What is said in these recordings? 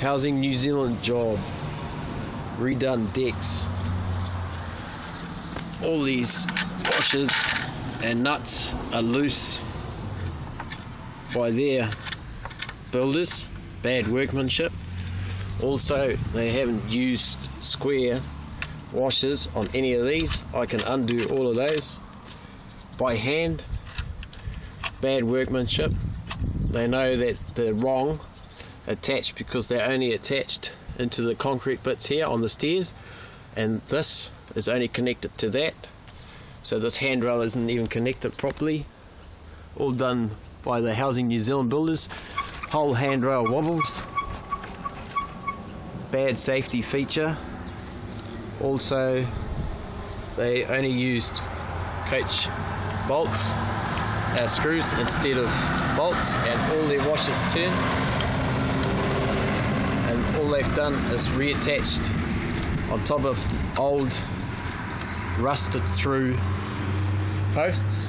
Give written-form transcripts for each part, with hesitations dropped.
Housing New Zealand job. Redone decks. All these washers and nuts are loose by their builders. Bad workmanship. Also, they haven't used square washers on any of these. I can undo all of those by hand. Bad workmanship. They know that they're wrong attached because they're only attached into the concrete bits here on the stairs, and this is only connected to that, so this handrail isn't even connected properly. All done by the Housing New Zealand builders. Whole handrail wobbles. Bad safety feature. Also, they only used coach bolts, screws instead of bolts, and all their washers turn. And all they've done is reattached on top of old, rusted through posts,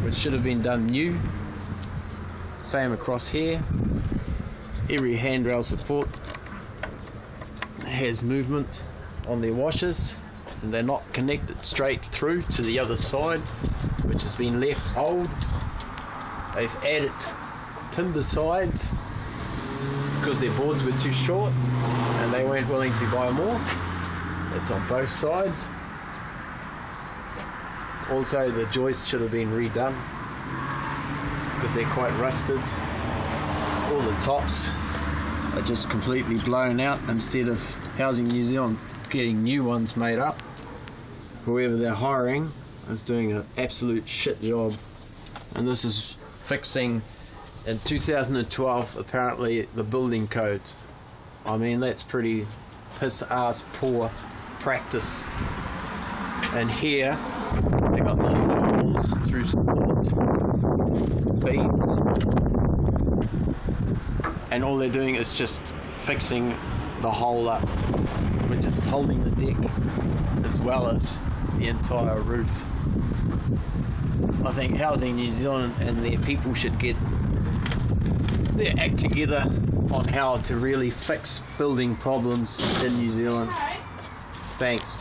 which should have been done new. Same across here. Every handrail support has movement on their washers, and they're not connected straight through to the other side, which has been left old. They've added timber sides because their boards were too short and they weren't willing to buy more. It's on both sides. Also, the joists should have been redone because they're quite rusted. All the tops are just completely blown out instead of Housing New Zealand getting new ones made up. Whoever they're hiring is doing an absolute shit job. And this is fixing in 2012 apparently the building code. I mean, that's pretty piss ass poor practice. And here they got the huge holes through support beams, and all they're doing is just fixing the hole up, which is holding the deck as well as the entire roof. I think Housing New Zealand and their people should get their act together on how to really fix building problems in New Zealand. Thanks.